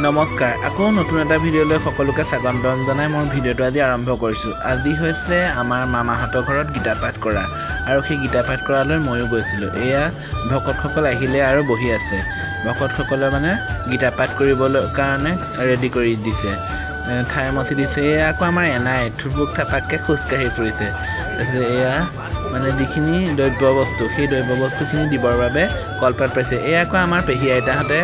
নমস্কাৰ আকৌ নতুন এটা ভিডিঅ'লৈ সকলোকে স্বাগতম জনাই মই ভিডিঅ'টো আজি আৰম্ভ কৰিছোঁ। আজি হৈছে আমাৰ মামাহঁতৰ ঘৰত গীতা পাঠ কৰা আৰু সেই গীতা পাঠ কৰালৈ ময়ো গৈছিলোঁ। এয়া ভকতসকল আহিলে আৰু বহি আছে। ভকতসকলে মানে গীতা পাঠ কৰিবলৈ কাৰণে ৰেডি কৰি দিছে, ঠাই মচি দিছে। এয়া আকৌ আমাৰ এনাই থুপুক থাপাককৈ খোজকাঢ়ি ফুৰিছে। তাৰপিছত এয়া মানে যিখিনি দ্ৰব্য বস্তু সেই দ্ৰব্য বস্তুখিনি দিবৰ বাবে কলপাত পাইছে। এয়া আকৌ আমাৰ পেহী আইতাহঁতে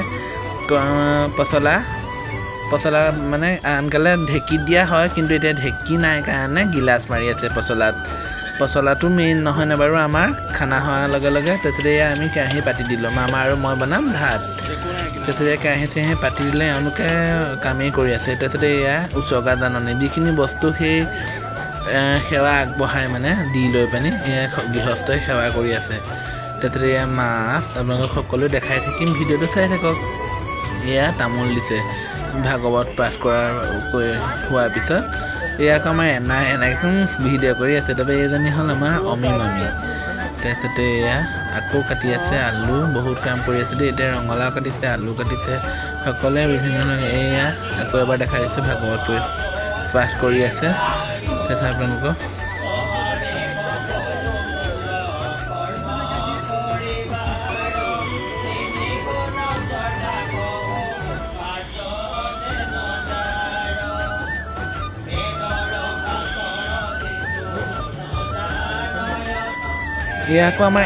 পচলা মানে আনকালে ঢেঁকীত দিয়া হয়, কিন্তু এতিয়া ঢেঁকী নাই কাৰণে গিলাচ মাৰি আছে পচলাটো মেইন নহয়নে বাৰু আমাৰ খানা হোৱাৰ লগে লগে। তাৰপিছতে এয়া আমি কেৰাহী পাতি দিলোঁ, মামা আৰু মই বনাম ভাত। তাৰপিছতে কেৰাহী চেৰাহী পাতি দিলে এওঁলোকে কামেই কৰি আছে। তাৰপিছতে এয়া উচৰ্গা জাননী যিখিনি বস্তু সেই সেৱা আগবঢ়াই মানে দি লৈ পানি এয়া গৃহস্থই সেৱা কৰি আছে। তাৰপিছতে এয়া মাছ আপোনালোকক সকলোৱে দেখাই থাকিম, ভিডিঅ'টো চাই থাকক। এয়া তামোল দিছে ভাগৱত পাঠ হোৱাৰ পিছত। এয়া আকৌ আমাৰ এনাইখন ভিডিঅ' কৰি আছে। তাৰপৰা এইজনী হ'ল আমাৰ অমি মামী। তাৰপিছতে এয়া আকৌ কাটি আছে আলু, বহুত কাম কৰি আছে দেই। এতিয়া ৰঙালাও কাটিছে, আলু কাটিছে, সকলোৱে বিভিন্ন ধৰণৰ। এয়া আকৌ এবাৰ দেখাই দিছোঁ ভাগৱত পাঠ কৰি আছে। তাৰপিছত আপোনালোকক এয়া আকৌ আমাৰ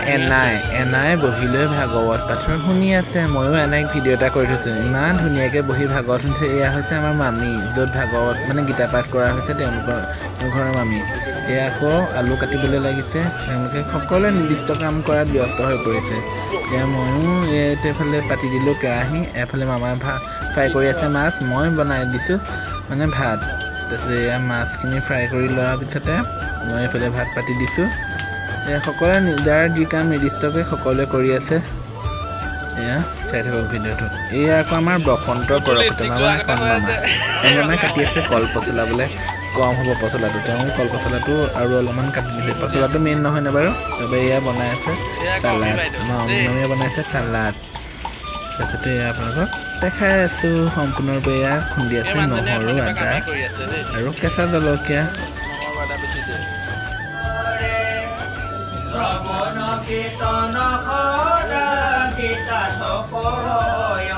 এনাই বহি লৈ ভাগৱত পাঠৰ শুনি আছে। ময়ো এনাইক ভিডিঅ' এটা কৰি থৈছোঁ, ইমান ধুনীয়াকৈ বহি ভাগৱত শুনিছে। এয়া হৈছে আমাৰ মামী, য'ত ভাগৱত মানে গীতা পাঠ কৰা হৈছে তেওঁলোকৰ ঘৰৰ মামী। এয়া আকৌ আলু কাটিবলৈ লাগিছে, তেওঁলোকে সকলোৱে নিৰ্দিষ্ট কাম কৰাত ব্যস্ত হৈ পৰিছে। এয়া ময়ো এইফালে পাতি দিলোঁ কেৰাহী, এফালে মামাই ফ্ৰাই কৰি আছে মাছ, মই বনাই দিছোঁ মানে ভাত। তাৰপিছত এয়া মাছখিনি ফ্ৰাই কৰি লোৱাৰ পিছতে মই এইফালে ভাত পাতি দিছোঁ। সকলোৱে যাৰ যি কাম নিৰ্দিষ্টকৈ সকলোৱে কৰি আছে। এয়া চাই থাকক ভিডিঅ'টো। এয়া আকৌ আমাৰ বসন্তৰ পৰকতে মামাই কাটি আছে কল পচলা, বোলে কম হ'ব পচলাটো। তেওঁ কল পচলাটো আৰু অলপমান কাটি দিছে, পচলাটো মেইন নহয়নে বাৰু। তাৰপৰা এয়া বনাই আছে চালাড, মামীয়ে বনাইছে চালাড। তাৰপিছতে এয়া আপোনালোকক দেখাই আছোঁ সম্পূৰ্ণৰূপে। এয়া খুন্দি আছে নহৰু, আদা আৰু কেঁচা জলকীয়া। শ্ৰৱণ কীৰ্তন কৰা গীতা সকলয়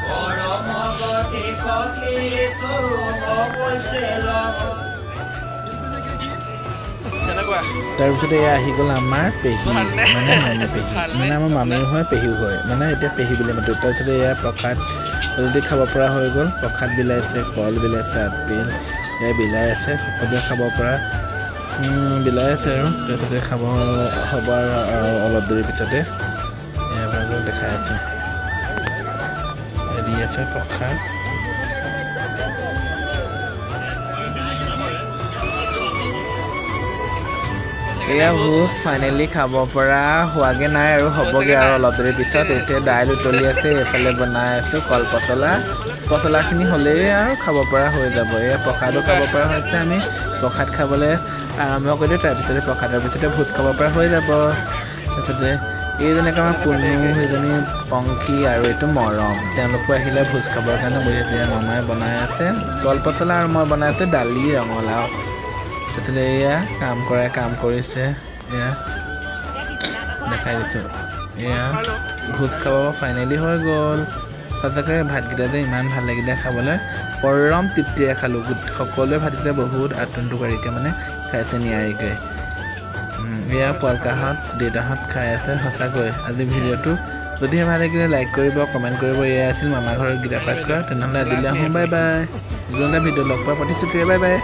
পৰম গতি সখী তাৰপিছতে এয়া আহি গ'ল আমাৰ পেহী, মানে মামী পেহী, মানে আমাৰ মামীও হয় পেহীও হয়, মানে এতিয়া পেহী বুলি মাতো। তাৰপিছতে এয়া প্ৰসাদ অলৰেডি খাব পৰা হৈ গ'ল। প্ৰসাদ বিলাইছে, কল বিলাইছে, আপেল এয়া বিলাই আছে, সকলোৱে খাব পৰা বিলাই আছে আৰু। তাৰপিছতে খাব হ'ব আৰু অলপ দেৰি পিছতে আপোনালোকক দেখাই আছোঁ। দি আছে প্ৰসাদ। এয়া ভোজ ফাইনেলি খাব পৰা হোৱাগৈ নাই আৰু হ'বগৈ আৰু অলপ দেৰি পিছত। এতিয়া দাইল উতলি আছে, এইফালে বনাই আছোঁ কল পচলাখিনি হ'লেই আৰু খাব পৰা হৈ যাব। এয়া প্ৰসাদো খাব পৰা হৈছে। আমি প্ৰসাদ খাবলৈ আৰম্ভ কৰি দিওঁ, তাৰপিছতে প্ৰসাদৰ পিছতে ভোজ খাব পৰা হৈ যাব। তাৰপিছতে এইজনীকে আমাৰ পুনু, সেইজনী পংখী আৰু এইটো মৰম, তেওঁলোকো আহিলে ভোজ খাবৰ কাৰণে বহি আছে। মামাই বনাই আছে কল পচলা আৰু মই বনাই আছোঁ দালি, ৰঙালাও। তাৰপিছতে এয়া কাম কৰিছে, এয়া দেখাই দিছোঁ। এয়া ভোজ খাব ফাইনেলি হৈ গ'ল। সঁচাকৈ ভাতকেইটা যে ইমান ভাল লাগিলে খাবলৈ, পৰম তৃপ্তিৰে খালোঁ। সকলোৱে ভাতকেইটা বহুত আটোকাৰিকৈ মানে খাইছে নিয়াৰিকৈ। এয়া পোৱালকাহঁত দেউতাহঁত খাই আছে। সঁচাকৈ আজি ভিডিঅ'টো যদিহে ভাল লাগিলে লাইক কৰিব, কমেণ্ট কৰিব। এয়া আছিল মামা ঘৰত গীতা পাঠ কৰা। তেনেহ'লে আজিলৈ আহোঁ, বাই বাই। নতুন এটা ভিডিঅ' লগ পোৱা প্ৰতিশ্ৰুতিৰে বাই বাই।